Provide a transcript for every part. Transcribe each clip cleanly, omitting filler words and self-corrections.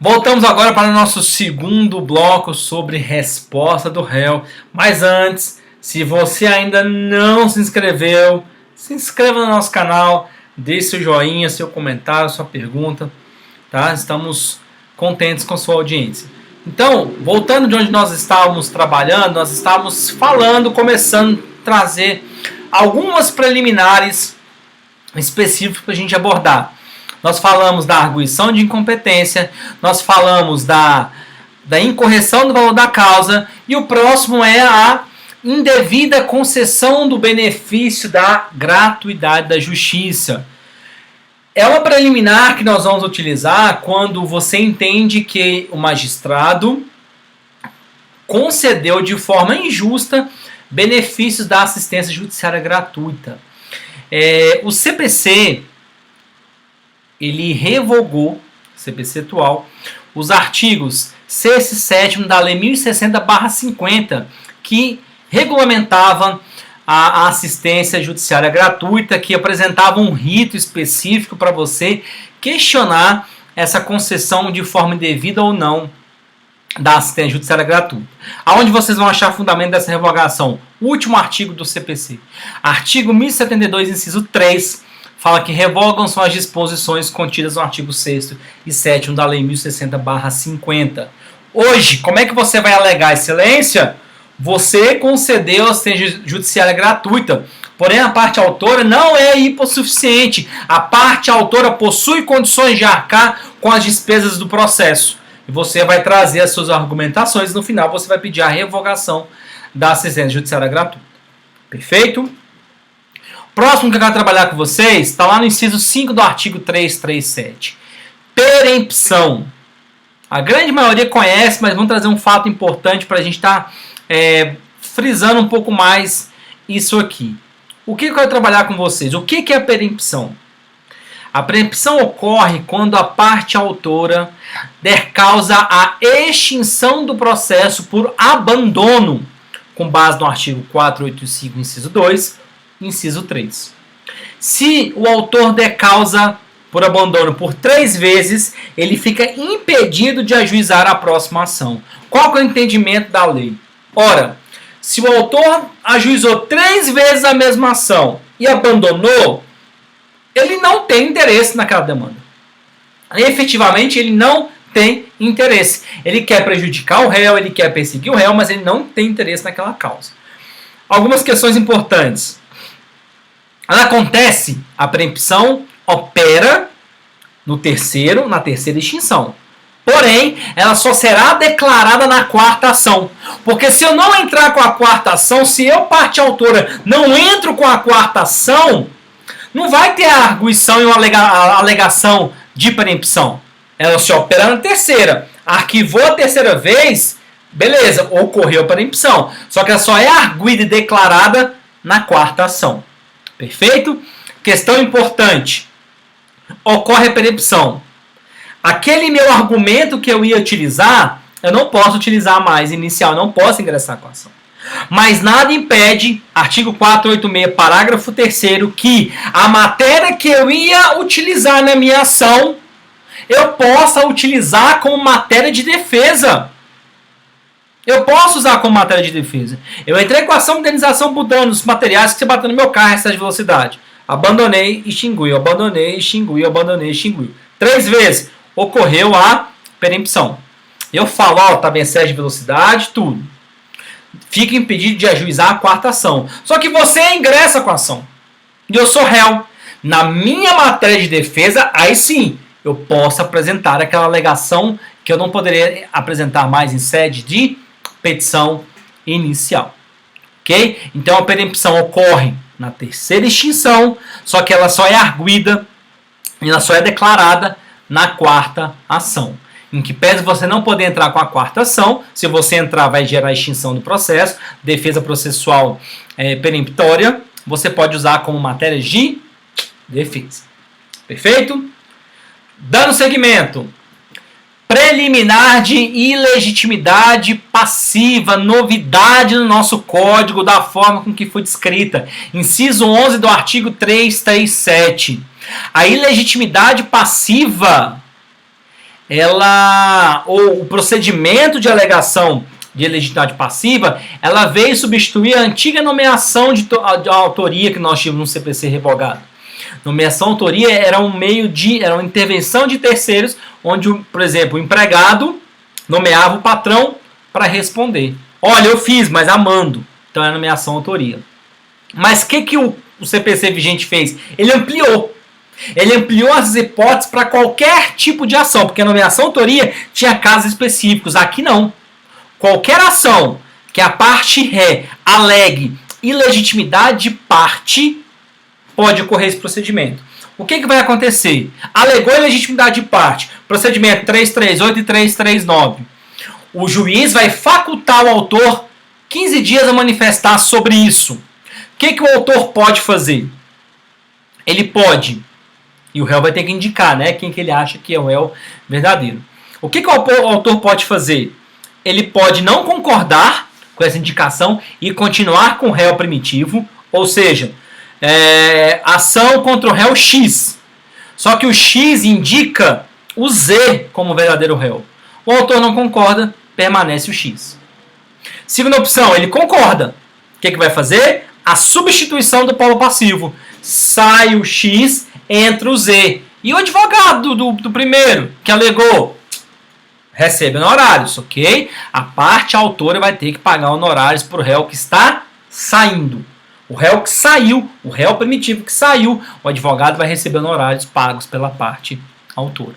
Voltamos agora para o nosso segundo bloco sobre resposta do réu. Mas antes, se você ainda não se inscreveu, se inscreva no nosso canal, deixe seu joinha, seu comentário, sua pergunta. Tá? Estamos contentes com a sua audiência. Então, voltando de onde nós estávamos trabalhando, nós estávamos falando, começando a trazer algumas preliminares específicas para a gente abordar. Nós falamos da arguição de incompetência, nós falamos da incorreção do valor da causa, e o próximo é a indevida concessão do benefício da gratuidade da justiça. É uma preliminar que nós vamos utilizar quando você entende que o magistrado concedeu de forma injusta benefícios da assistência judiciária gratuita. O CPC, ele revogou, CPC atual, os artigos 6º e 7º da Lei 1060/50, que regulamentavam a assistência judiciária gratuita, que apresentava um rito específico para você questionar essa concessão de forma indevida ou não da assistência judiciária gratuita. Aonde vocês vão achar fundamento dessa revogação? O último artigo do CPC. Artigo 1072, inciso 3, fala que revogam-se as disposições contidas no artigo 6º e 7º da Lei 1060/50. Hoje, como é que você vai alegar excelência? Você concedeu a assistência judiciária gratuita, porém a parte autora não é hipossuficiente. A parte autora possui condições de arcar com as despesas do processo. E você vai trazer as suas argumentações e no final você vai pedir a revogação da assistência judiciária gratuita. Perfeito? Próximo que eu quero trabalhar com vocês está lá no inciso 5 do artigo 337. Perempção. A grande maioria conhece, mas vamos trazer um fato importante para a gente estar frisando um pouco mais isso aqui. O que eu quero trabalhar com vocês? O que é a perempção? A perempção ocorre quando a parte autora der causa à extinção do processo por abandono, com base no artigo 485, inciso 2, inciso 3. Se o autor der causa por abandono por 3 vezes, ele fica impedido de ajuizar a próxima ação. Qual que é o entendimento da lei? Ora, se o autor ajuizou 3 vezes a mesma ação e abandonou, ele não tem interesse naquela demanda. Efetivamente, ele não tem interesse. Ele quer prejudicar o réu, ele quer perseguir o réu, mas ele não tem interesse naquela causa. Algumas questões importantes. Ela acontece, a perempção opera na terceira extinção. Porém, ela só será declarada na 4ª ação. Porque se eu não entrar com a 4ª ação, se eu, parte autora, não entro com a 4ª ação, não vai ter a arguição e a alegação de perempção. Ela se opera na terceira. Arquivou a terceira vez, beleza, ocorreu a perempção. Só que ela só é arguida e declarada na 4ª ação. Perfeito? Questão importante. Ocorre a perempção. Aquele meu argumento que eu ia utilizar, eu não posso utilizar mais inicial, não posso ingressar com a ação. Mas nada impede, artigo 486, parágrafo 3º, que a matéria que eu ia utilizar na minha ação, eu possa utilizar como matéria de defesa. Eu posso usar como matéria de defesa. Eu entrei com a ação de indenização por danos materiais que você bateu no meu carro em excesso de velocidade. Abandonei, extinguiu, abandonei, extinguiu, abandonei, extinguiu. 3 vezes ocorreu a perempção. Eu falo, ó, estava em excesso de velocidade, tudo. Fica impedido de ajuizar a 4ª ação. Só que você ingressa com a ação. E eu sou réu. Na minha matéria de defesa, aí sim, eu posso apresentar aquela alegação que eu não poderia apresentar mais em sede de petição inicial. Ok? Então a perempção ocorre na terceira extinção, só que ela só é arguida e ela só é declarada na 4ª ação. Em que pese você não poder entrar com a 4ª ação, se você entrar vai gerar extinção do processo, defesa processual peremptória, você pode usar como matéria de defesa. Perfeito? Dando seguimento. Preliminar de ilegitimidade passiva, novidade no nosso código da forma com que foi descrita. Inciso 11 do artigo 337. A ilegitimidade passiva o procedimento de alegação de legitimidade passiva, ela veio substituir a antiga nomeação de autoria que nós tínhamos no CPC revogado. Nomeação autoria era era uma intervenção de terceiros, onde, por exemplo, o empregado nomeava o patrão para responder. Olha, eu fiz, mas amando. Então é nomeação autoria. Mas o que o CPC vigente fez? Ele ampliou. Ele ampliou as hipóteses para qualquer tipo de ação, porque a nomeação autoria tinha casos específicos. Aqui não. Qualquer ação que a parte ré alegue ilegitimidade de parte pode ocorrer esse procedimento. O que vai acontecer? Alegou ilegitimidade de parte, procedimento 338 e 339. O juiz vai facultar o autor 15 dias a manifestar sobre isso. O que o autor pode fazer? Ele pode, e o réu vai ter que indicar, né, quem que ele acha que é o réu verdadeiro. O que o autor pode fazer? Ele pode não concordar com essa indicação e continuar com o réu primitivo, ou seja, ação contra o réu X. Só que o X indica o Z como verdadeiro réu. O autor não concorda, permanece o X. Segunda opção, ele concorda. O que vai fazer? A substituição do polo passivo. Sai o X, entra o Z. E o advogado do primeiro, que alegou, recebe honorários, ok? A parte autora vai ter que pagar honorários para o réu que está saindo. O réu que saiu, o réu primitivo que saiu, o advogado vai receber honorários pagos pela parte autora.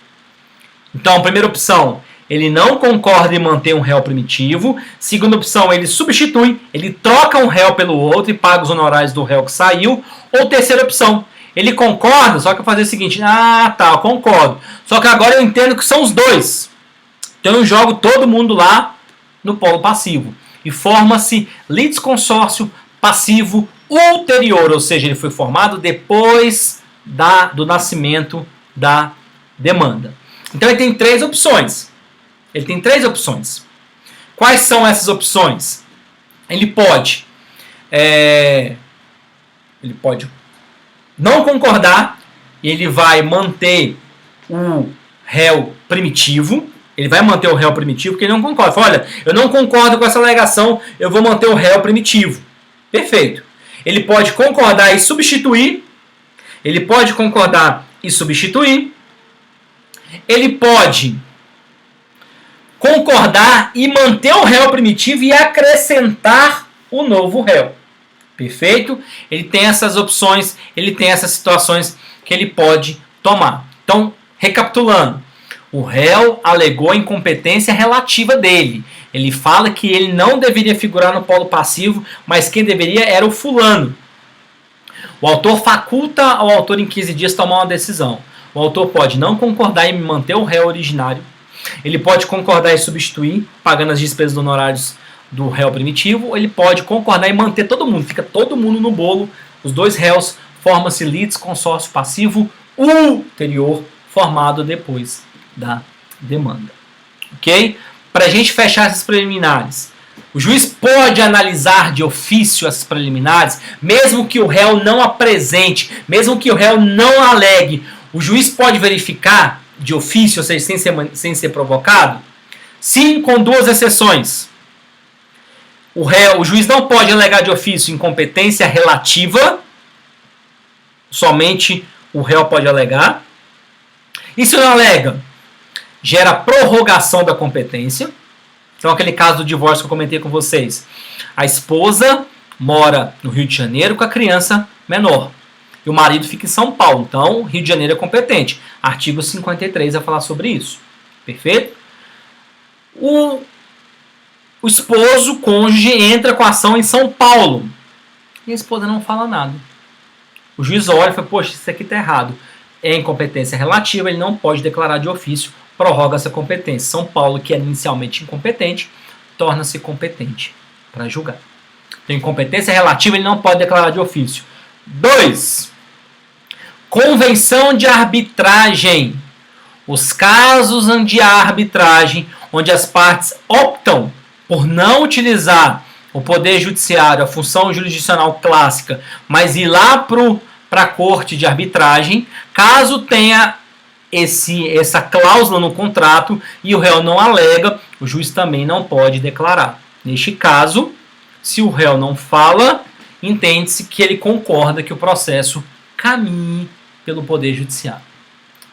Então, primeira opção, ele não concorda em manter um réu primitivo. Segunda opção, ele substitui, ele troca um réu pelo outro e paga os honorários do réu que saiu. Ou terceira opção, ele concorda, só que eu vou fazer o seguinte, eu concordo. Só que agora eu entendo que são os dois. Então eu jogo todo mundo lá no polo passivo. E forma-se litisconsórcio passivo ulterior, ou seja, ele foi formado depois do nascimento da demanda. Então ele tem três opções. Quais são essas opções? Ele pode não concordar, ele vai manter o réu primitivo. Ele vai manter o réu primitivo porque ele não concorda. Fala, olha, eu não concordo com essa alegação, eu vou manter o réu primitivo. Perfeito. Ele pode concordar e substituir. Ele pode concordar e substituir. Ele pode concordar e manter o réu primitivo e acrescentar o novo réu. Perfeito? Ele tem essas opções, ele tem essas situações que ele pode tomar. Então, recapitulando. O réu alegou a incompetência relativa dele. Ele fala que ele não deveria figurar no polo passivo, mas quem deveria era o fulano. O autor faculta ao autor em 15 dias tomar uma decisão. O autor pode não concordar em manter o réu originário. Ele pode concordar e substituir, pagando as despesas honorários do réu primitivo. Ou ele pode concordar e manter todo mundo. Fica todo mundo no bolo. Os dois réus formam-se litisconsórcio passivo ulterior, formado depois da demanda. Ok? Para a gente fechar essas preliminares, o juiz pode analisar de ofício essas preliminares, mesmo que o réu não apresente, mesmo que o réu não alegue, o juiz pode verificar de ofício, ou seja, sem ser provocado? Sim, com duas exceções. O juiz não pode alegar de ofício incompetência relativa, somente o réu pode alegar. E se não alega, gera prorrogação da competência. Então, aquele caso do divórcio que eu comentei com vocês. A esposa mora no Rio de Janeiro com a criança menor. E o marido fica em São Paulo. Então, Rio de Janeiro é competente. Artigo 53 vai falar sobre isso. Perfeito? O esposo, o cônjuge, entra com a ação em São Paulo. E a esposa não fala nada. O juiz olha e fala, poxa, isso aqui está errado. É incompetência relativa, ele não pode declarar de ofício, prorroga essa competência. São Paulo, que era inicialmente incompetente, torna-se competente para julgar. Tem incompetência relativa, ele não pode declarar de ofício. 2. Convenção de arbitragem. Os casos de arbitragem, onde as partes optam por não utilizar o poder judiciário, a função jurisdicional clássica, mas ir lá para a corte de arbitragem, caso tenha essa cláusula no contrato e o réu não alega, o juiz também não pode declarar. Neste caso, se o réu não fala, entende-se que ele concorda que o processo caminhe pelo Poder Judiciário.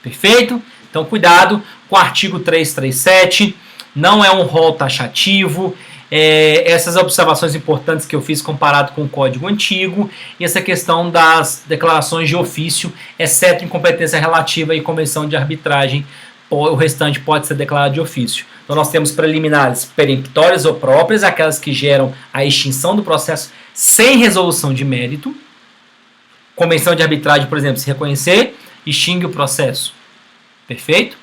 Perfeito? Então, cuidado com o artigo 337, não é um rol taxativo. Essas observações importantes que eu fiz comparado com o Código Antigo e essa questão das declarações de ofício, exceto incompetência relativa e convenção de arbitragem, o restante pode ser declarado de ofício. Então nós temos preliminares peremptórias ou próprias, aquelas que geram a extinção do processo sem resolução de mérito. Convenção de arbitragem, por exemplo, se reconhecer, extingue o processo. Perfeito?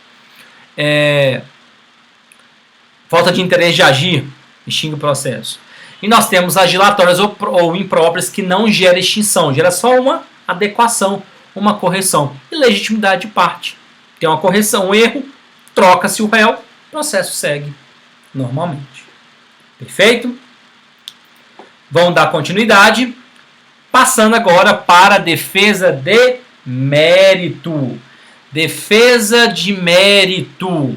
Falta de interesse de agir, extingue o processo. E nós temos as dilatórias ou impróprias que não gera extinção, gera só uma adequação, uma correção. E legitimidade de parte. Tem uma correção, um erro, troca-se o réu, o processo segue normalmente. Perfeito? Vamos dar continuidade. Passando agora para a defesa de mérito. Defesa de mérito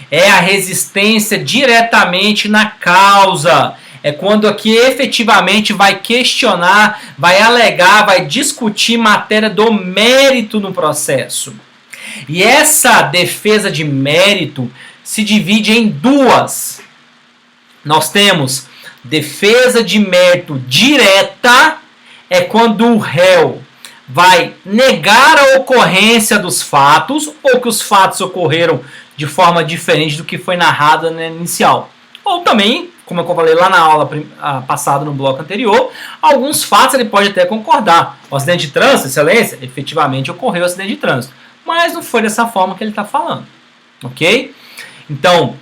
é a resistência diretamente na causa. É quando aqui efetivamente vai questionar, vai alegar, vai discutir matéria do mérito no processo. E essa defesa de mérito se divide em duas. Nós temos defesa de mérito direta, é quando o réu vai negar a ocorrência dos fatos ou que os fatos ocorreram de forma diferente do que foi narrado na inicial. Ou também, como eu falei lá na aula passada no bloco anterior, alguns fatos ele pode até concordar. O acidente de trânsito, excelência, efetivamente ocorreu o acidente de trânsito. Mas não foi dessa forma que ele está falando. Ok? Então,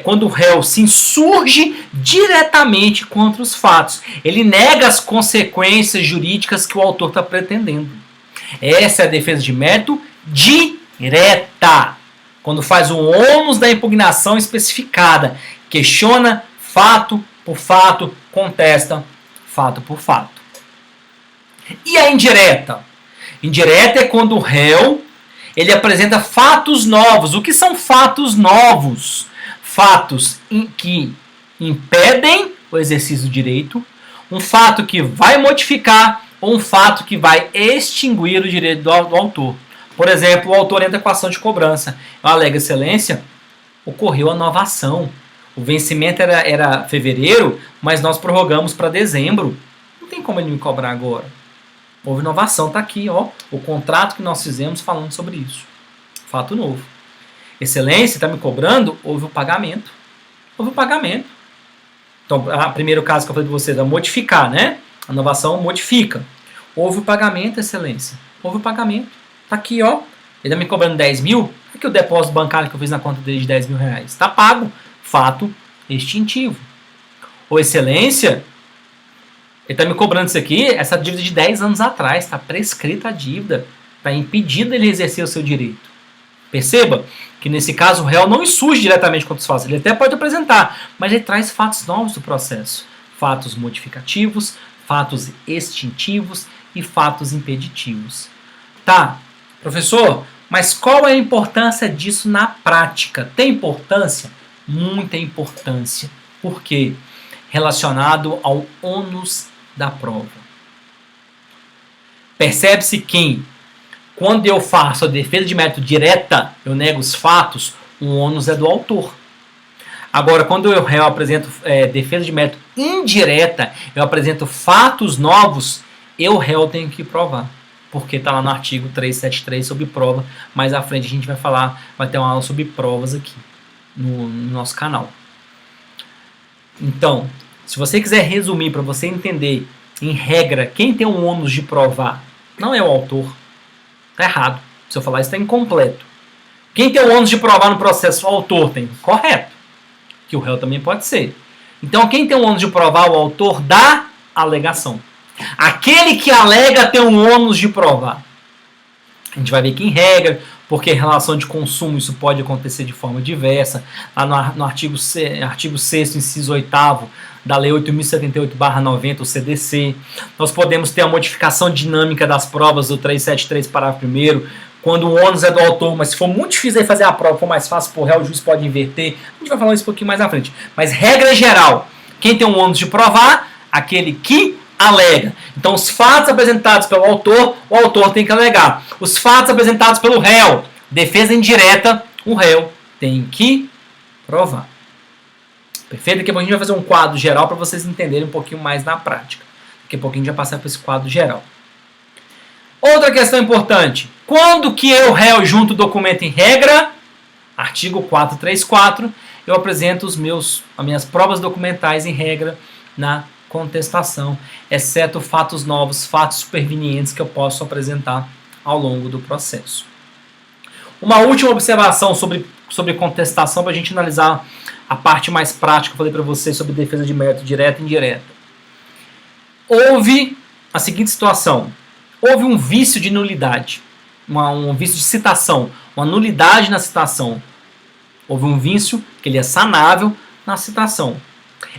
quando o réu se insurge diretamente contra os fatos, ele nega as consequências jurídicas que o autor está pretendendo. Essa é a defesa de mérito direta. Quando faz o ônus da impugnação especificada, questiona fato por fato, contesta fato por fato. E a indireta? Indireta é quando o réu ele apresenta fatos novos. O que são fatos novos? Fatos que impedem o exercício do direito, um fato que vai modificar ou um fato que vai extinguir o direito do autor. Por exemplo, o autor entra com ação de cobrança. Eu alego excelência, ocorreu a nova ação. O vencimento era fevereiro, mas nós prorrogamos para dezembro. Não tem como ele me cobrar agora. Houve inovação, está aqui, ó, o contrato que nós fizemos falando sobre isso. Fato novo. Excelência, está me cobrando? Houve o pagamento. Houve o pagamento. Então, o primeiro caso que eu falei de vocês é modificar, né? A inovação modifica. Houve o pagamento, excelência. Houve o pagamento. Está aqui, ó. Ele está me cobrando 10 mil. Aqui o depósito bancário que eu fiz na conta dele de 10 mil reais. Está pago. Fato extintivo. Ou excelência, ele está me cobrando isso aqui, essa dívida de 10 anos atrás, está prescrita a dívida, está impedindo ele exercer o seu direito. Perceba que nesse caso o réu não insurge diretamente contra os fatos, ele até pode apresentar, mas ele traz fatos novos do processo. Fatos modificativos, fatos extintivos e fatos impeditivos. Tá, professor, mas qual é a importância disso na prática? Tem importância? Muita importância. Por quê? Relacionado ao ônus da prova. Percebe-se que quando eu faço a defesa de mérito direta, eu nego os fatos, o ônus é do autor. Agora, quando eu apresento defesa de mérito indireta, eu apresento fatos novos, eu, réu, tenho que provar. Porque está lá no artigo 373 sobre prova. Mais à frente a gente vai ter uma aula sobre provas aqui no nosso canal. Então, se você quiser resumir para você entender, em regra, quem tem o ônus de provar não é o autor. Está errado. Se eu falar isso, está incompleto. Quem tem o ônus de provar no processo? O autor tem. Correto. Que o réu também pode ser. Então, quem tem o ônus de provar? O autor da alegação. Aquele que alega tem o ônus de provar. A gente vai ver que em regra, porque em relação de consumo isso pode acontecer de forma diversa. Lá no artigo 6º, inciso 8º da Lei 8.078/90, o CDC, nós podemos ter a modificação dinâmica das provas do 373, parágrafo 1º, quando o ônus é do autor, mas se for muito difícil fazer a prova, for mais fácil pro réu, o juiz pode inverter. A gente vai falar isso um pouquinho mais na frente. Mas regra geral, quem tem um ônus de provar? Aquele que alega. Então, os fatos apresentados pelo autor, o autor tem que alegar. Os fatos apresentados pelo réu, defesa indireta, o réu tem que provar. Perfeito? Daqui a pouco a gente vai fazer um quadro geral para vocês entenderem um pouquinho mais na prática. Daqui a pouquinho a gente vai passar para esse quadro geral. Outra questão importante. Quando que eu, réu, junto o documento em regra, artigo 434, eu apresento as minhas provas documentais em regra na contestação, exceto fatos novos, fatos supervenientes que eu posso apresentar ao longo do processo. Uma última observação sobre contestação para a gente analisar a parte mais prática que eu falei para vocês sobre defesa de mérito direta e indireta. Houve a seguinte situação. Houve um vício de nulidade, um vício de citação, uma nulidade na citação. Houve um vício que ele é sanável na citação.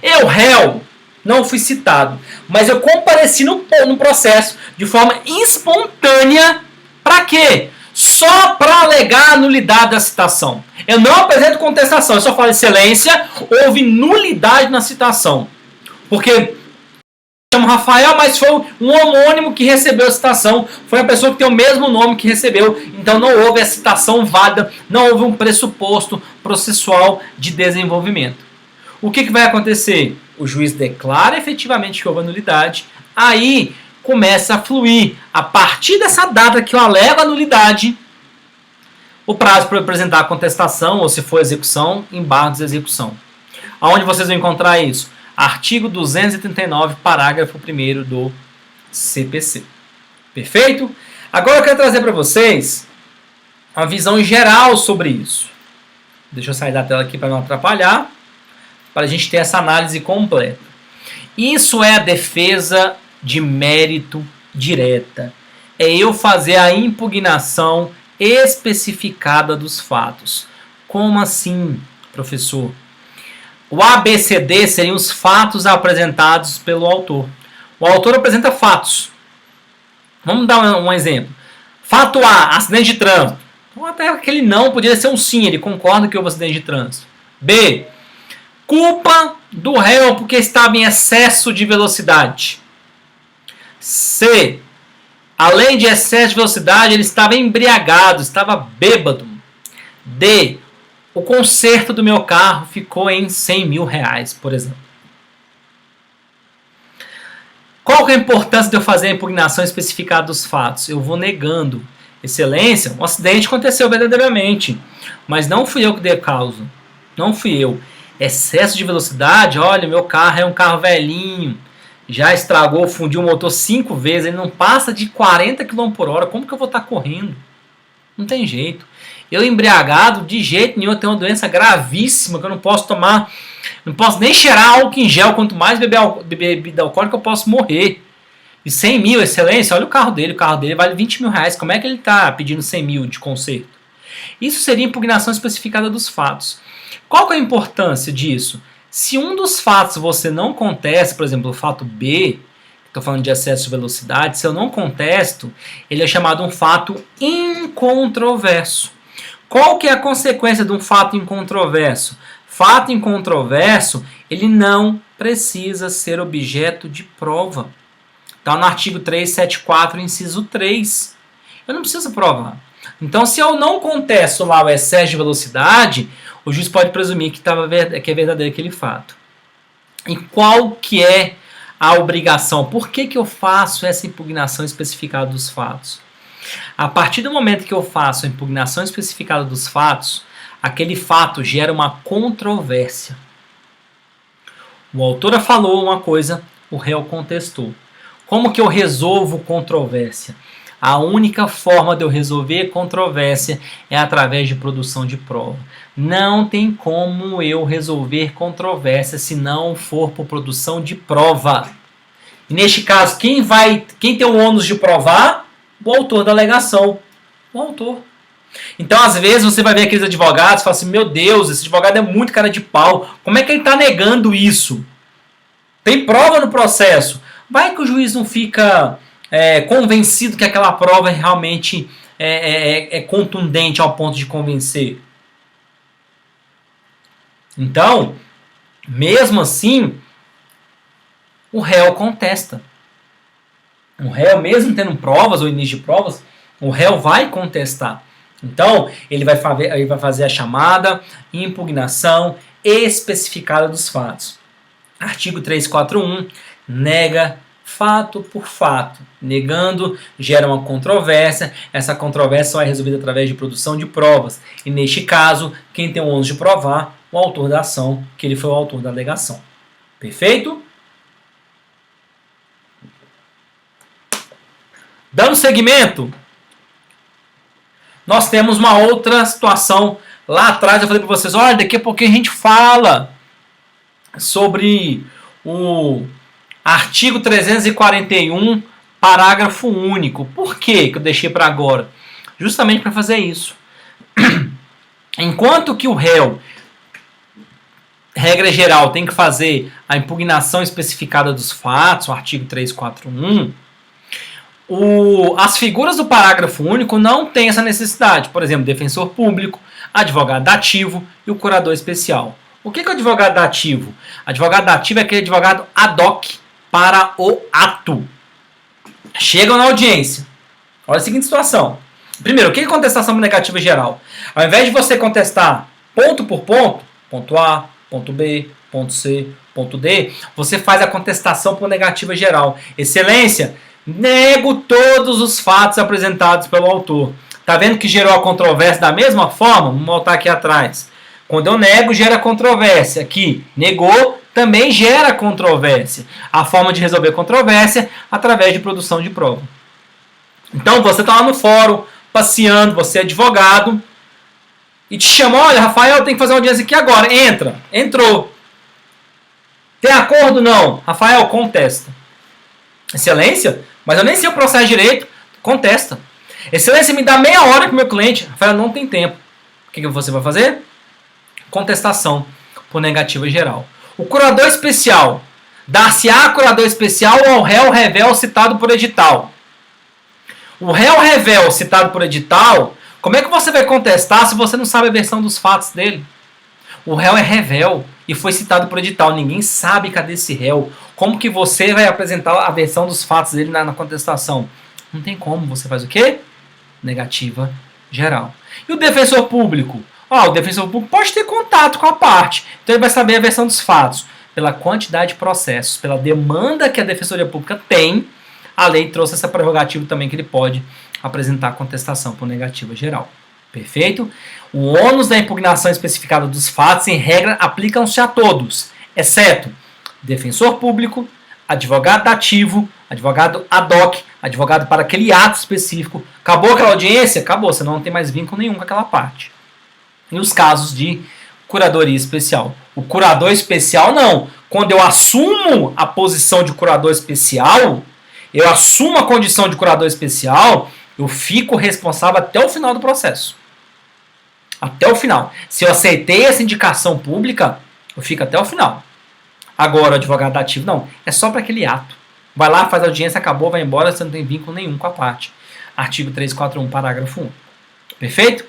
Eu, réu, não fui citado, mas eu compareci no processo de forma espontânea. Para quê? Só para alegar a nulidade da citação. Eu não apresento contestação, eu só falo excelência, houve nulidade na citação. Porque chamo Rafael, mas foi um homônimo que recebeu a citação, foi a pessoa que tem o mesmo nome que recebeu, então não houve a citação válida, não houve um pressuposto processual de desenvolvimento. O que vai acontecer? O juiz declara efetivamente que houve a nulidade, aí começa a fluir, a partir dessa data que eu alego a nulidade, o prazo para apresentar a contestação, ou se for execução, embargos de execução. Aonde vocês vão encontrar isso? Artigo 239, parágrafo 1º do CPC. Perfeito? Agora eu quero trazer para vocês uma visão geral sobre isso. Deixa eu sair da tela aqui para não atrapalhar, para a gente ter essa análise completa. Isso é a defesa de mérito direta. É eu fazer a impugnação especificada dos fatos. Como assim, professor? O ABCD seriam os fatos apresentados pelo autor. O autor apresenta fatos. Vamos dar um exemplo. Fato A, acidente de trânsito. Então, até aquele não poderia ser um sim, ele concorda que houve acidente de trânsito. B, culpa do réu porque estava em excesso de velocidade. C, além de excesso de velocidade, ele estava embriagado, estava bêbado. D, o conserto do meu carro ficou em 100 mil reais, por exemplo. Qual que é a importância de eu fazer a impugnação especificada dos fatos? Eu vou negando. Excelência, um acidente aconteceu verdadeiramente, mas não fui eu que dei causa. Não fui eu. Excesso de velocidade, olha, meu carro é um carro velhinho, já estragou, fundiu o motor 5 vezes, ele não passa de 40 km por hora, como que eu vou estar correndo? Não tem jeito. Eu embriagado, de jeito nenhum, eu tenho uma doença gravíssima que eu não posso tomar, não posso nem cheirar álcool em gel, quanto mais beber bebida alcoólica eu posso morrer. E 100 mil, excelência, olha o carro dele vale 20 mil reais, como é que ele está pedindo 100 mil de conserto? Isso seria impugnação especificada dos fatos. Qual que é a importância disso? Se um dos fatos você não contesta, por exemplo, o fato B, estou falando de excesso de velocidade, se eu não contesto, ele é chamado um fato incontroverso. Qual que é a consequência de um fato incontroverso? Fato incontroverso, ele não precisa ser objeto de prova. Está no artigo 374, inciso 3. Eu não preciso provar. Então, se eu não contesto lá o excesso de velocidade, o juiz pode presumir que é verdadeiro aquele fato. E qual que é a obrigação? Por que eu faço essa impugnação especificada dos fatos? A partir do momento que eu faço a impugnação especificada dos fatos, aquele fato gera uma controvérsia. O autor falou uma coisa, o réu contestou. Como que eu resolvo controvérsia? A única forma de eu resolver controvérsia é através de produção de prova. Não tem como eu resolver controvérsia se não for por produção de prova. E neste caso, quem tem o ônus de provar? O autor da alegação. O autor. Então, às vezes, você vai ver aqueles advogados e fala assim, meu Deus, esse advogado é muito cara de pau. Como é que ele está negando isso? Tem prova no processo. Vai que o juiz não fica convencido que aquela prova realmente é contundente ao ponto de convencer. Então, mesmo assim, o réu contesta. O réu, mesmo tendo provas ou início de provas, o réu vai contestar. Então, ele vai fazer a chamada impugnação especificada dos fatos. Artigo 341, nega fato por fato. Negando, gera uma controvérsia. Essa controvérsia só é resolvida através de produção de provas. E neste caso, quem tem o ônus de provar, o autor da ação, que ele foi o autor da alegação. Perfeito? Dando seguimento, nós temos uma outra situação. Lá atrás eu falei para vocês, olha, daqui a pouquinho a gente fala sobre o artigo 341, parágrafo único. Por que eu deixei para agora? Justamente para fazer isso. Enquanto que o réu, regra geral, tem que fazer a impugnação especificada dos fatos, o artigo 341, as figuras do parágrafo único não têm essa necessidade. Por exemplo, defensor público, advogado dativo e o curador especial. O que é o advogado dativo? Advogado dativo é aquele advogado ad hoc para o ato. Chegam na audiência. Olha a seguinte situação. Primeiro, o que é contestação por negativa geral? Ao invés de você contestar ponto por ponto, ponto A, ponto B, ponto C, ponto D, você faz a contestação por negativa geral. Excelência, nego todos os fatos apresentados pelo autor. Tá vendo que gerou a controvérsia da mesma forma? Vamos voltar aqui atrás. Quando eu nego, gera controvérsia. Aqui, negou, também gera controvérsia. A forma de resolver controvérsia através de produção de prova. Então, você está lá no fórum, passeando, você é advogado, e te chama, olha, Rafael, tem que fazer uma audiência aqui agora. Entra. Entrou. Tem acordo? Não. Rafael, contesta. Excelência, mas eu nem sei o processo direito. Contesta. Excelência, me dá meia hora com o meu cliente. Rafael, não tem tempo. O que você vai fazer? Contestação por negativa geral. O curador especial. Dar-se-á curador especial ao réu revel citado por edital. O réu revel citado por edital, como é que você vai contestar se você não sabe a versão dos fatos dele? O réu é revel e foi citado por edital. Ninguém sabe cadê esse réu. Como que você vai apresentar a versão dos fatos dele na contestação? Não tem como. Você faz o quê? Negativa geral. E o defensor público? O defensor público pode ter contato com a parte. Então ele vai saber a versão dos fatos. Pela quantidade de processos, pela demanda que a Defensoria Pública tem, a lei trouxe essa prerrogativa também que ele pode apresentar contestação por negativa geral. Perfeito? O ônus da impugnação especificada dos fatos, em regra, aplicam-se a todos, exceto defensor público, advogado dativo, advogado ad hoc, advogado para aquele ato específico. Acabou aquela audiência? Acabou, você não tem mais vínculo nenhum com aquela parte. E os casos de curadoria especial. O curador especial não. Quando eu assumo a posição de curador especial, eu assumo a condição de curador especial, eu fico responsável até o final do processo. Até o final. Se eu aceitei essa indicação pública, eu fico até o final. Agora, o advogado ativo, não. É só para aquele ato. Vai lá, faz a audiência, acabou, vai embora, você não tem vínculo nenhum com a parte. Artigo 341, parágrafo 1. Perfeito?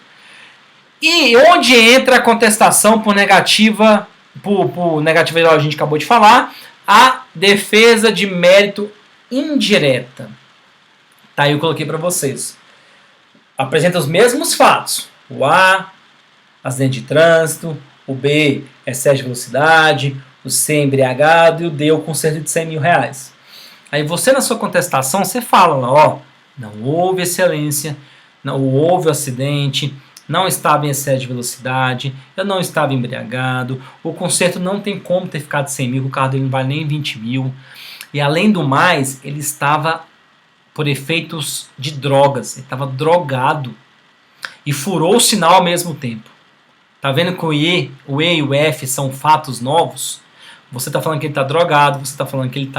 E onde entra a contestação por negativa, por negativa geral, a gente acabou de falar, a defesa de mérito indireta. Tá aí, eu coloquei para vocês. Apresenta os mesmos fatos. O A, acidente de trânsito, o B, excesso de velocidade, o C, embriagado, e o D, o conserto de 100 mil reais. Aí você, na sua contestação, você fala lá, não houve excelência, não houve acidente, não estava em excesso de velocidade, eu não estava embriagado, o conserto não tem como ter ficado 100 mil, o carro dele não vale nem 20 mil. E além do mais, ele estava por efeitos de drogas, ele estava drogado e furou o sinal ao mesmo tempo. Tá vendo que o E e o F são fatos novos? Você está falando que ele está drogado, você está falando que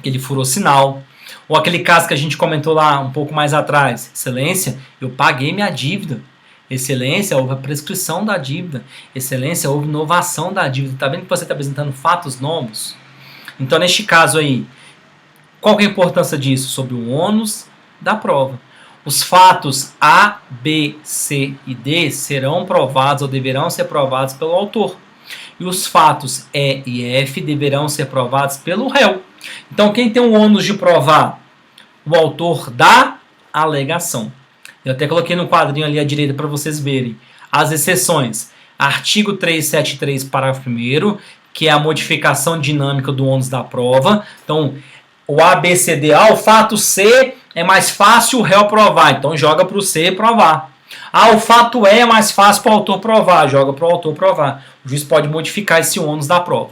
ele furou sinal. Ou aquele caso que a gente comentou lá um pouco mais atrás. Excelência, eu paguei minha dívida. Excelência, houve a prescrição da dívida. Excelência, houve inovação da dívida. Está vendo que você está apresentando fatos novos? Então, neste caso aí, qual que é a importância disso? Sobre o ônus da prova. Os fatos A, B, C e D serão provados ou deverão ser provados pelo autor. E os fatos E e F deverão ser provados pelo réu. Então, quem tem o ônus de provar? O autor da alegação. Eu até coloquei no quadrinho ali à direita para vocês verem. As exceções. Artigo 373, parágrafo 1º, que é a modificação dinâmica do ônus da prova. Então, o A, B, C, D, o fato C é mais fácil o réu provar. Então, joga para o C provar. O fato E é mais fácil para o autor provar. Joga para o autor provar. O juiz pode modificar esse ônus da prova.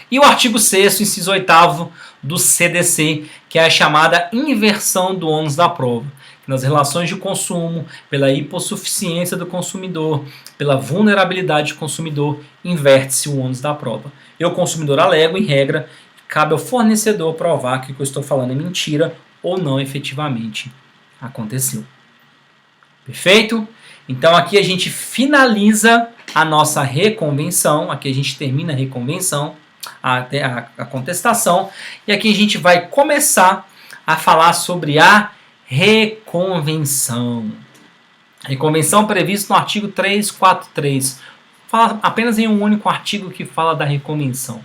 E o artigo 6º, inciso 8º do CDC, que é a chamada inversão do ônus da prova. Nas relações de consumo, pela hipossuficiência do consumidor, pela vulnerabilidade do consumidor, inverte-se o ônus da prova. Eu, consumidor, alego, em regra, cabe ao fornecedor provar que o que eu estou falando é mentira ou não efetivamente aconteceu. Perfeito? Então aqui a gente finaliza a nossa reconvenção, aqui a gente termina a reconvenção, a contestação, e aqui a gente vai começar a falar sobre a reconvenção. Reconvenção prevista no artigo 343. Fala apenas em um único artigo que fala da reconvenção.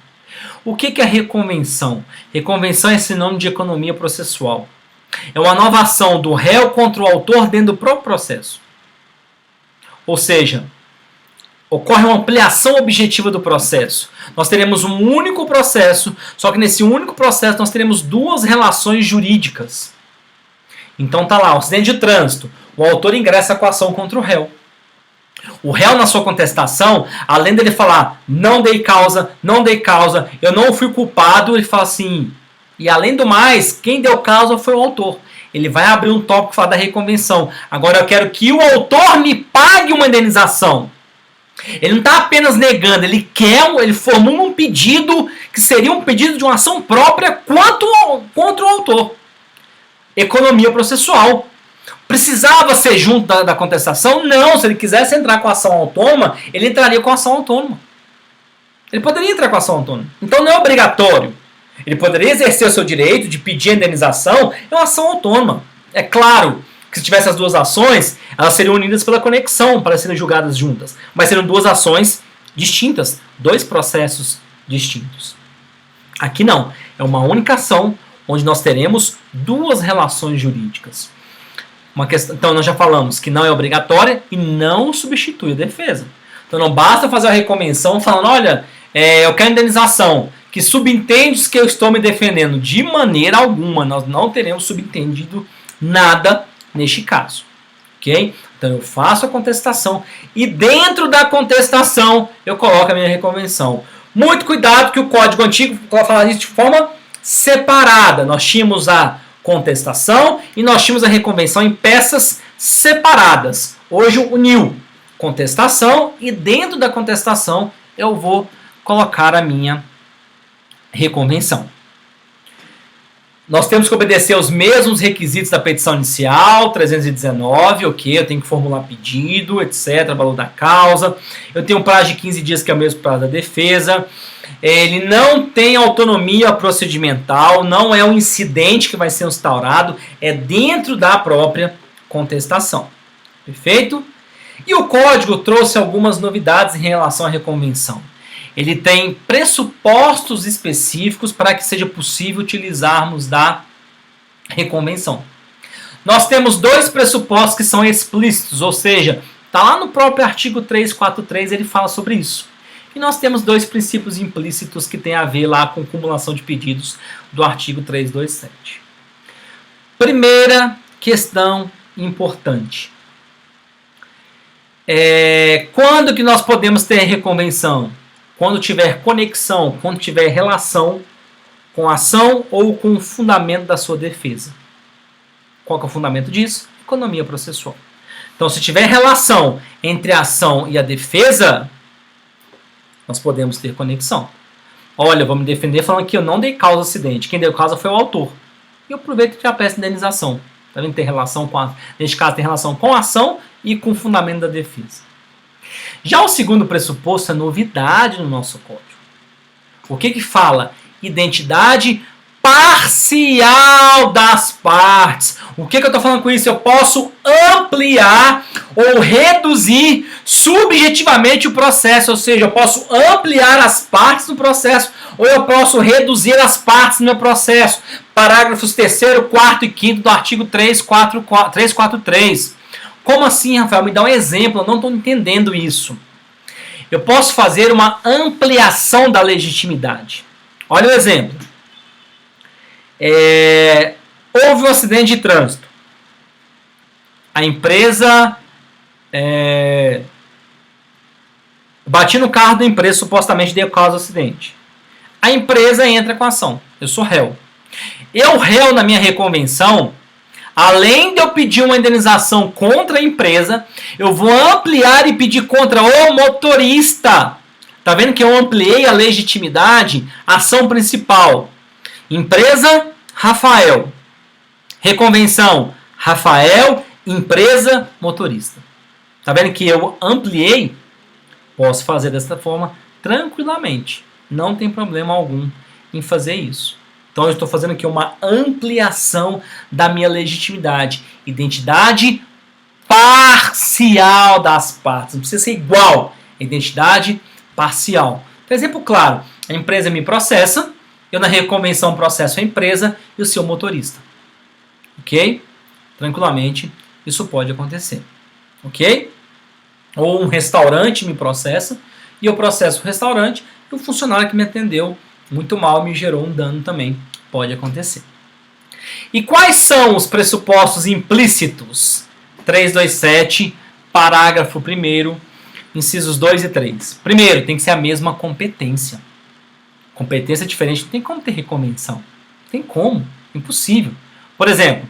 O que é reconvenção? Reconvenção é sinônimo de economia processual. É uma nova ação do réu contra o autor dentro do próprio processo. Ou seja, ocorre uma ampliação objetiva do processo. Nós teremos um único processo, só que nesse único processo nós teremos duas relações jurídicas. Então tá lá, um acidente de trânsito. O autor ingressa com a ação contra o réu. O réu, na sua contestação, além dele falar não dei causa, eu não fui culpado, ele fala assim, e além do mais, quem deu causa foi o autor. Ele vai abrir um tópico e falar da reconvenção. Agora eu quero que o autor me pague uma indenização. Ele não está apenas negando, ele formula um pedido que seria um pedido de uma ação própria contra o autor. Economia processual. Precisava ser junto da contestação? Não, se ele quisesse entrar com a ação autônoma, ele entraria com a ação autônoma. Ele poderia entrar com a ação autônoma. Então não é obrigatório. Ele poderia exercer o seu direito de pedir a indenização em uma ação autônoma. É claro que se tivesse as duas ações, elas seriam unidas pela conexão para serem julgadas juntas. Mas seriam duas ações distintas, dois processos distintos. Aqui não. É uma única ação onde nós teremos duas relações jurídicas. Então nós já falamos que não é obrigatória e não substitui a defesa. Então não basta fazer a reconvenção falando, olha, eu quero indenização, que subentende que eu estou me defendendo. De maneira alguma, nós não teremos subentendido nada neste caso. Ok? Então eu faço a contestação e dentro da contestação eu coloco a minha reconvenção. Muito cuidado que o Código Antigo vai falar isso de forma separada. Nós tínhamos a contestação e nós tínhamos a reconvenção em peças separadas. Hoje uniu contestação e dentro da contestação eu vou colocar a minha reconvenção. Nós temos que obedecer aos mesmos requisitos da petição inicial, 319, ok, eu tenho que formular pedido, etc, valor da causa, eu tenho um prazo de 15 dias que é o mesmo prazo da defesa, ele não tem autonomia procedimental, não é um incidente que vai ser instaurado, é dentro da própria contestação. Perfeito? E o Código trouxe algumas novidades em relação à reconvenção. Ele tem pressupostos específicos para que seja possível utilizarmos da reconvenção. Nós temos dois pressupostos que são explícitos, ou seja, está lá no próprio artigo 343, ele fala sobre isso. E nós temos dois princípios implícitos que tem a ver lá com cumulação de pedidos do artigo 327. Primeira questão importante. Quando que nós podemos ter reconvenção? Quando tiver conexão, quando tiver relação com a ação ou com o fundamento da sua defesa. Qual que é o fundamento disso? Economia processual. Então, se tiver relação entre a ação e a defesa, nós podemos ter conexão. Olha, vou me defender falando que eu não dei causa ao acidente. Quem deu causa foi o autor. E eu aproveito que já peço indenização. Tá vendo? Tem relação neste caso, tem relação com a ação e com o fundamento da defesa. Já o segundo pressuposto é novidade no nosso código. O que fala? Identidade parcial das partes. O que eu estou falando com isso? Eu posso ampliar ou reduzir subjetivamente o processo, ou seja, eu posso ampliar as partes do processo ou eu posso reduzir as partes do meu processo. Parágrafos 3º, 4º e 5º do artigo 343. Como assim, Rafael? Me dá um exemplo, eu não estou entendendo isso. Eu posso fazer uma ampliação da legitimidade. Olha o exemplo. Houve um acidente de trânsito. A empresa bati no carro da empresa, supostamente deu causa do acidente. A empresa entra com a ação. Eu sou réu. Eu, réu, na minha reconvenção, além de eu pedir uma indenização contra a empresa, eu vou ampliar e pedir contra o motorista. Tá vendo que eu ampliei a legitimidade? Ação principal. Empresa, Rafael. Reconvenção, Rafael, empresa, motorista. Tá vendo que eu ampliei? Posso fazer dessa forma tranquilamente. Não tem problema algum em fazer isso. Então eu estou fazendo aqui uma ampliação da minha legitimidade. Identidade parcial das partes. Não precisa ser igual. Identidade parcial. Por exemplo, claro, a empresa me processa, eu na reconvenção processo a empresa e o seu motorista. Ok? Tranquilamente, isso pode acontecer. Ok? Ou um restaurante me processa e eu processo o restaurante e o funcionário que me atendeu muito mal me gerou um dano também. Pode acontecer. E quais são os pressupostos implícitos? 327, parágrafo 1º, incisos 2 e 3. Primeiro, tem que ser a mesma competência. Competência diferente, não tem como ter reconvenção. Não tem como, impossível. Por exemplo,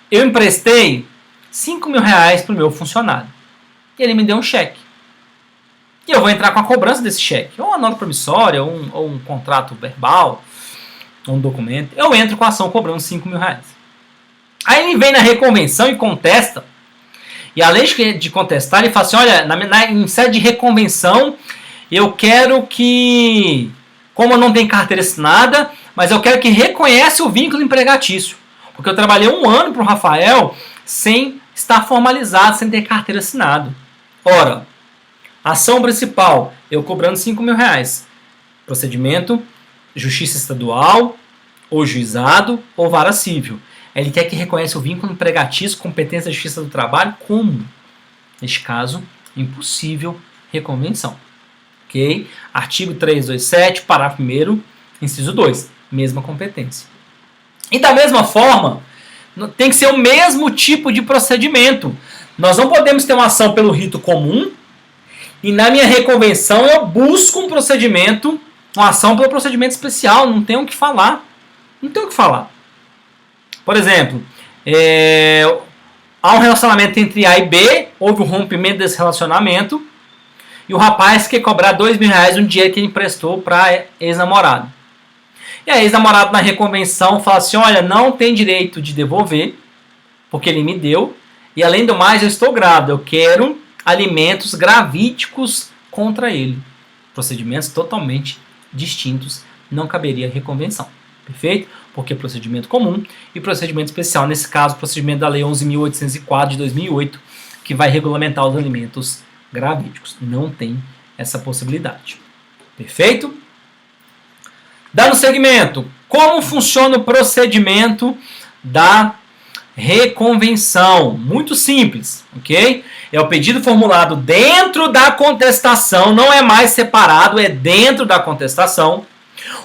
eu emprestei 5 mil reais para o meu funcionário. E ele me deu um cheque. E eu vou entrar com a cobrança desse cheque. Ou uma nota promissória, ou um contrato verbal, ou um documento. Eu entro com a ação cobrando 5 mil reais. Aí ele vem na reconvenção e contesta. E além de contestar, ele fala assim, olha, em sede de reconvenção, eu quero que, como eu não tenho carteira assinada, mas eu quero que reconheça o vínculo empregatício. Porque eu trabalhei 1 ano para o Rafael sem estar formalizado, sem ter carteira assinada. Ora, ação principal, eu cobrando 5 mil reais. Procedimento, justiça estadual, ou juizado, ou vara civil. Ele quer que reconheça o vínculo empregatício, competência da justiça do trabalho, como? Neste caso, impossível reconvenção. Ok? Artigo 327, parágrafo 1º, inciso 2. Mesma competência. E da mesma forma, tem que ser o mesmo tipo de procedimento. Nós não podemos ter uma ação pelo rito comum e na minha reconvenção eu busco um procedimento, uma ação pelo procedimento especial. Não tem o que falar. Não tem o que falar. Por exemplo, há um relacionamento entre A e B, houve um rompimento desse relacionamento e o rapaz quer cobrar 2 mil reais um dinheiro que ele emprestou para ex-namorado. E a ex-namorada na reconvenção fala assim, olha, não tem direito de devolver, porque ele me deu, e além do mais eu estou grávida, eu quero alimentos gravídicos contra ele. Procedimentos totalmente distintos, não caberia reconvenção. Perfeito? Porque é procedimento comum e procedimento especial, nesse caso, procedimento da Lei 11.804 de 2008, que vai regulamentar os alimentos gravídicos. Não tem essa possibilidade. Perfeito? Dando segmento, como funciona o procedimento da reconvenção? Muito simples, ok? É o pedido formulado dentro da contestação, não é mais separado, é dentro da contestação.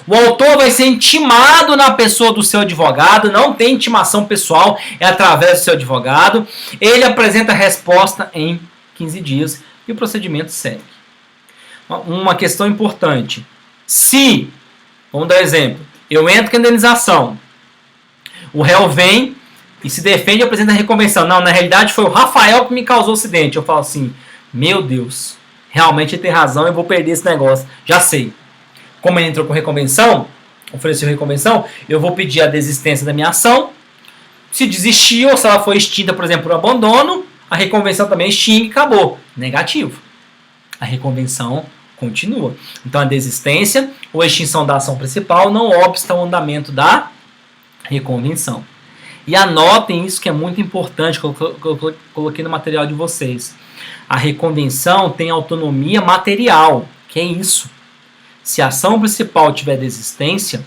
O autor vai ser intimado na pessoa do seu advogado, não tem intimação pessoal, é através do seu advogado. Ele apresenta a resposta em 15 dias e o procedimento segue. Uma questão importante. Se, vamos dar um exemplo, eu entro com a indenização, o réu vem e se defende e apresenta a reconvenção. Não, na realidade foi o Rafael que me causou o acidente. Eu falo assim, meu Deus, realmente ele tem razão, eu vou perder esse negócio. Já sei. Como ele entrou com reconvenção, ofereceu reconvenção, eu vou pedir a desistência da minha ação. Se desistir ou se ela foi extinta, por exemplo, por abandono, a reconvenção também extingue e acabou. Negativo. A reconvenção Continua. Então, a desistência ou extinção da ação principal não obsta ao andamento da reconvenção. E anotem isso que é muito importante, que eu coloquei no material de vocês. A reconvenção tem autonomia material. Que é isso? Se a ação principal tiver desistência,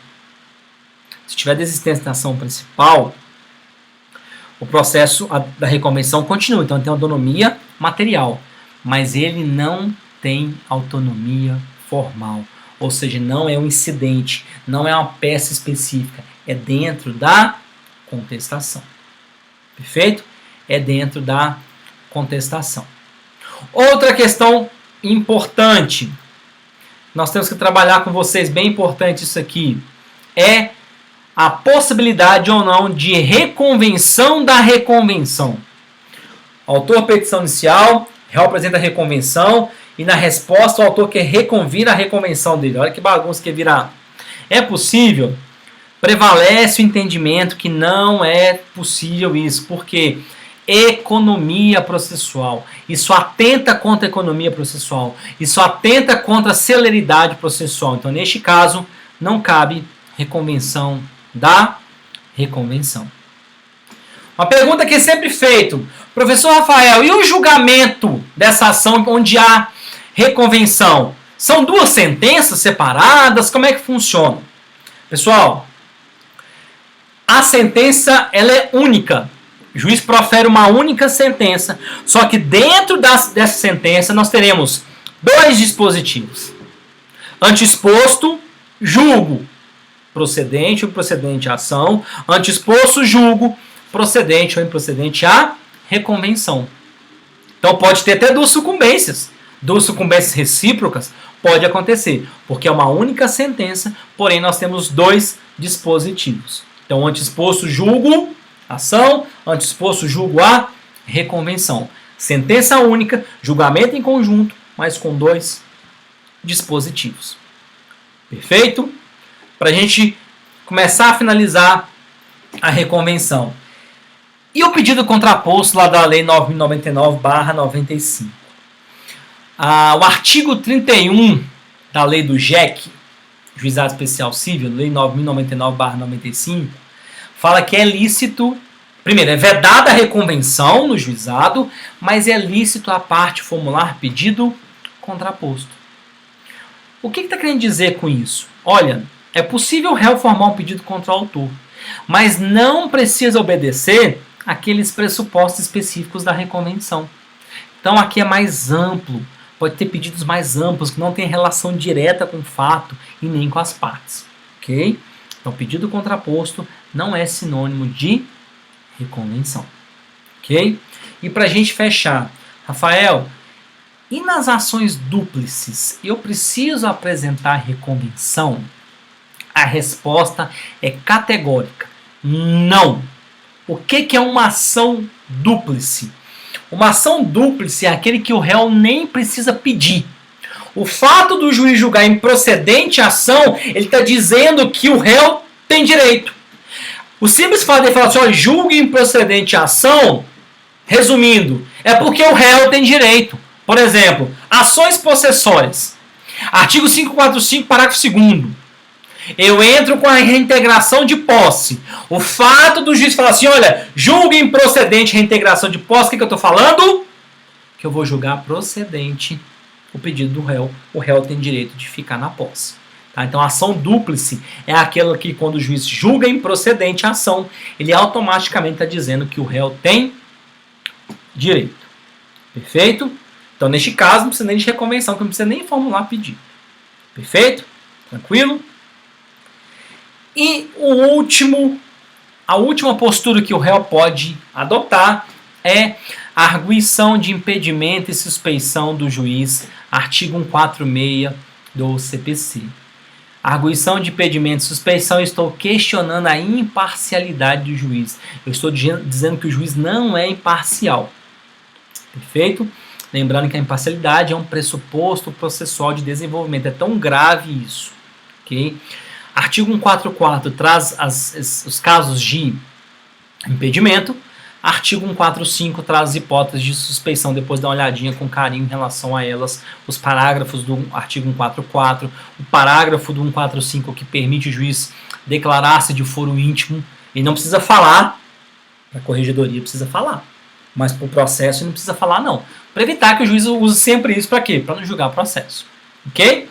se tiver desistência na ação principal, o processo da reconvenção continua. Então, tem autonomia material. Mas ele não tem autonomia formal. Ou seja, não é um incidente, não é uma peça específica. É dentro da contestação. Perfeito? É dentro da contestação. Outra questão importante, nós temos que trabalhar com vocês, bem importante isso aqui, é a possibilidade ou não de reconvenção da reconvenção. Autor petição inicial, réu apresenta a reconvenção e na resposta o autor quer reconvir a reconvenção dele. Olha que bagunça que virar. É possível? Prevalece o entendimento que não é possível isso, porque economia processual, isso atenta contra a economia processual, isso atenta contra a celeridade processual. Então, neste caso, não cabe reconvenção da reconvenção. Uma pergunta que é sempre feita, professor Rafael, e o julgamento dessa ação onde há reconvenção? São duas sentenças separadas? Como é que funciona? Pessoal, a sentença ela é única. O juiz profere uma única sentença, só que dentro dessa sentença nós teremos dois dispositivos. Anteexposto, julgo, procedente ou improcedente a ação. Anteexposto, julgo, procedente ou improcedente a reconvenção. Então pode ter até duas sucumbências recíprocas, pode acontecer, porque é uma única sentença, porém nós temos dois dispositivos. Então, anteexposto, julgo, ação, anteexposto, julgo a reconvenção. Sentença única, julgamento em conjunto, mas com dois dispositivos. Perfeito? Para a gente começar a finalizar a reconvenção. E o pedido contraposto lá da Lei 9.099/95. O artigo 31 da Lei do JEC, Juizado Especial Civil, Lei 9.099/95, fala que é lícito, primeiro, é vedada a reconvenção no juizado, mas é lícito a parte formular pedido contraposto. O que está querendo dizer com isso? Olha, é possível o réu formar um pedido contra o autor, mas não precisa obedecer aqueles pressupostos específicos da reconvenção. Então aqui é mais amplo, pode ter pedidos mais amplos que não têm relação direta com o fato e nem com as partes. Ok? Então pedido contraposto não é sinônimo de reconvenção. Ok? E para a gente fechar, Rafael, e nas ações dúplices, eu preciso apresentar reconvenção? A resposta é categórica. Não. O que é uma ação dúplice? Uma ação dúplice é aquele que o réu nem precisa pedir. O fato do juiz julgar improcedente a ação, ele está dizendo que o réu tem direito. O simples fato de falar assim, ó, julgue improcedente a ação, resumindo, é porque o réu tem direito. Por exemplo, ações possessórias. Artigo 545, parágrafo 2º. Eu entro com a reintegração de posse. O fato do juiz falar assim, olha, julgue improcedente reintegração de posse, o que eu estou falando? Que eu vou julgar procedente o pedido do réu. O réu tem direito de ficar na posse. Tá? Então, a ação dúplice é aquela que, quando o juiz julga improcedente a ação, ele automaticamente está dizendo que o réu tem direito. Perfeito? Então, neste caso, não precisa nem de reconvenção, que não precisa nem formular pedido. Perfeito? Tranquilo? E a última postura que o réu pode adotar é a arguição de impedimento e suspeição do juiz, artigo 146 do CPC. A arguição de impedimento e suspeição, eu estou questionando a imparcialidade do juiz. Eu estou dizendo que o juiz não é imparcial. Perfeito? Lembrando que a imparcialidade é um pressuposto processual de desenvolvimento. É tão grave isso. Ok? Artigo 144 traz os casos de impedimento. Artigo 145 traz hipóteses de suspeição, depois dá uma olhadinha com carinho em relação a elas, os parágrafos do artigo 144, o parágrafo do 145 que permite o juiz declarar-se de foro íntimo, ele não precisa falar, a corregedoria precisa falar, mas para o processo ele não precisa falar não, para evitar que o juiz use sempre isso, para quê? Para não julgar o processo, ok?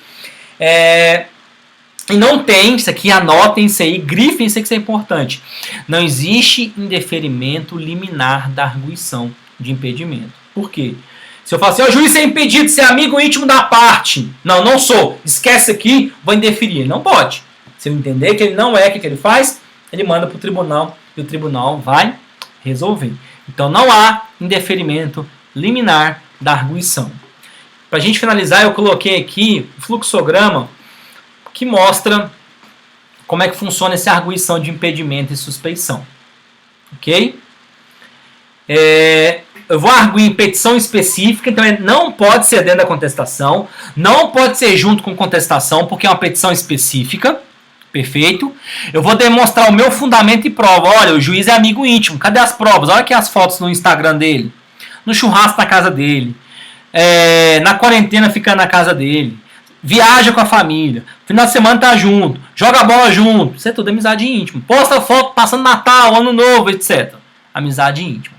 E não tem, isso aqui, anotem isso aí, grifem isso aí que isso é importante. Não existe indeferimento liminar da arguição de impedimento. Por quê? Se eu falar assim, o juiz é impedido de ser amigo íntimo da parte. Não, não sou. Esquece aqui, vou indeferir. Não pode. Se ele entender que ele não é, o que ele faz? Ele manda para o tribunal e o tribunal vai resolver. Então não há indeferimento liminar da arguição. Para a gente finalizar, eu coloquei aqui o fluxograma que mostra como é que funciona essa arguição de impedimento e suspeição. Ok? Eu vou arguir em petição específica, então não pode ser dentro da contestação, não pode ser junto com contestação, porque é uma petição específica. Perfeito? Eu vou demonstrar o meu fundamento e prova. Olha, o juiz é amigo íntimo. Cadê as provas? Olha aqui as fotos no Instagram dele. No churrasco na casa dele. Na quarentena fica na casa dele. Viaja com a família. Final de semana tá junto. Joga bola junto. Isso é tudo amizade íntima. Posta foto passando Natal, Ano Novo, etc. Amizade íntima.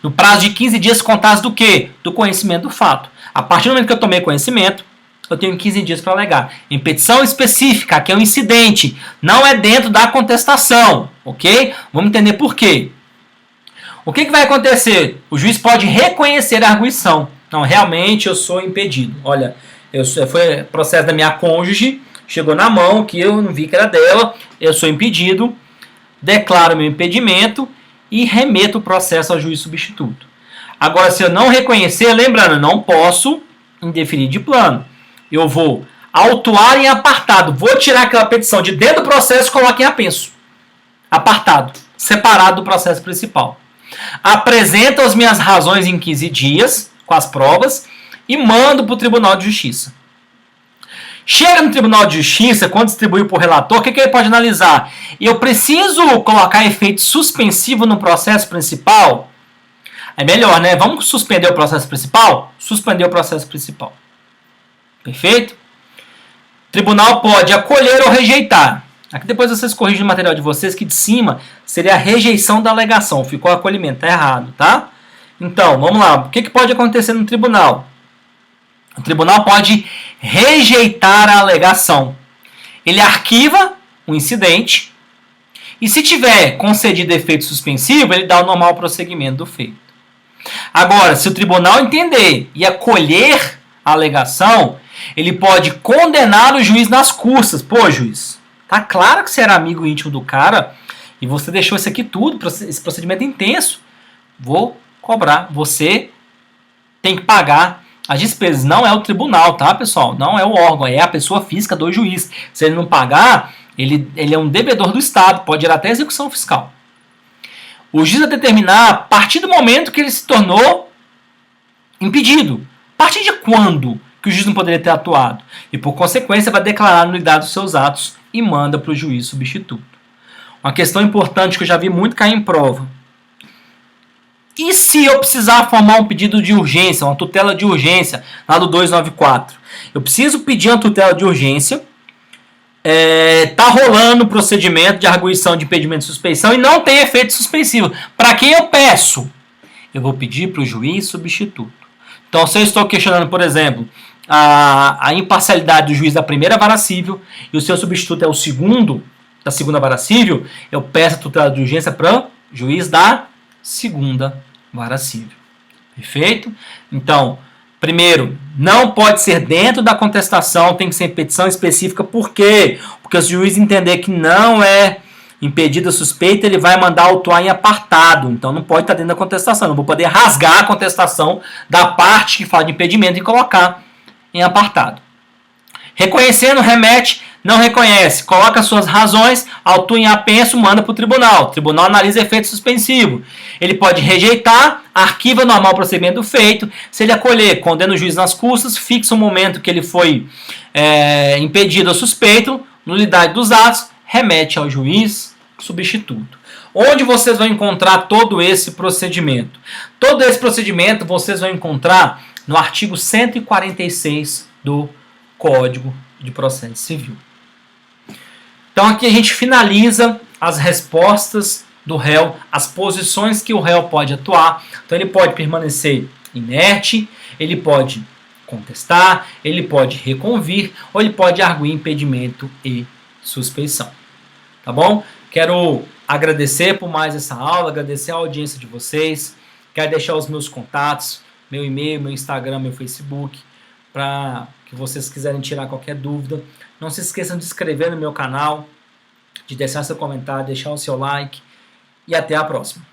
No prazo de 15 dias contados do quê? Do conhecimento do fato. A partir do momento que eu tomei conhecimento, eu tenho 15 dias para alegar. Em petição específica, que é um incidente, não é dentro da contestação, ok? Vamos entender por quê. O que vai acontecer? O juiz pode reconhecer a arguição. Não, realmente eu sou impedido. Olha, foi processo da minha cônjuge, chegou na mão, que eu não vi que era dela, eu sou impedido, declaro meu impedimento e remeto o processo ao juiz substituto. Agora, se eu não reconhecer, lembrando, eu não posso indeferir de plano. Eu vou autuar em apartado. Vou tirar aquela petição de dentro do processo e colocar em apenso. Apartado. Separado do processo principal. Apresento as minhas razões em 15 dias, com as provas, e mando para o Tribunal de Justiça. Chega no Tribunal de Justiça, quando distribuiu para o relator, o que ele pode analisar? Eu preciso colocar efeito suspensivo no processo principal? É melhor, né? Vamos suspender o processo principal? Suspender o processo principal. Perfeito? O tribunal pode acolher ou rejeitar. Aqui depois vocês corrigem o material de vocês, que de cima seria a rejeição da alegação. Ficou acolhimento, tá errado, tá? Então, vamos lá. O que pode acontecer no tribunal? O tribunal pode rejeitar a alegação. Ele arquiva o incidente e, se tiver concedido efeito suspensivo, ele dá o normal prosseguimento do feito. Agora, se o tribunal entender e acolher a alegação, ele pode condenar o juiz nas custas. Pô, juiz, tá claro que você era amigo íntimo do cara e você deixou isso aqui tudo, esse procedimento intenso. Vou cobrar. Você tem que pagar as despesas. Não é o tribunal, tá, pessoal? Não é o órgão, é a pessoa física do juiz. Se ele não pagar, ele é um devedor do Estado, pode ir até execução fiscal. O juiz vai determinar a partir do momento que ele se tornou impedido. A partir de quando que o juiz não poderia ter atuado? E, por consequência, vai declarar a nulidade dos seus atos e manda para o juiz substituto. Uma questão importante que eu já vi muito cair em prova. E se eu precisar formar um pedido de urgência, uma tutela de urgência, lá do 294? Eu preciso pedir uma tutela de urgência, tá rolando o procedimento de arguição de impedimento de suspeição e não tem efeito suspensivo. Para quem eu peço? Eu vou pedir para o juiz substituto. Então, se eu estou questionando, por exemplo, a imparcialidade do juiz da primeira vara civil e o seu substituto é o segundo da segunda vara civil, eu peço a tutela de urgência para o juiz da segunda vara civil. Perfeito? Então, primeiro, não pode ser dentro da contestação, tem que ser em petição específica. Por quê? Porque se o juiz entender que não é impedida suspeita, ele vai mandar autuar em apartado. Então não pode estar dentro da contestação. Não vou poder rasgar a contestação da parte que fala de impedimento e colocar em apartado. Reconhecendo, remete. Não reconhece, coloca suas razões, autua em apenso, manda para o tribunal. O tribunal analisa efeito suspensivo. Ele pode rejeitar, arquiva normal procedimento do feito. Se ele acolher, condena o juiz nas custas, fixa o momento que ele foi impedido ou suspeito, nulidade dos atos, remete ao juiz substituto. Onde vocês vão encontrar todo esse procedimento? Todo esse procedimento vocês vão encontrar no artigo 146 do Código de Processo Civil. Então aqui a gente finaliza as respostas do réu, as posições que o réu pode atuar. Então ele pode permanecer inerte, ele pode contestar, ele pode reconvir ou ele pode arguir impedimento e suspeição. Tá bom? Quero agradecer por mais essa aula, agradecer a audiência de vocês. Quero deixar os meus contatos, meu e-mail, meu Instagram, meu Facebook, para que vocês quiserem tirar qualquer dúvida. Não se esqueçam de se inscrever no meu canal, de deixar seu comentário, deixar o seu like e até a próxima.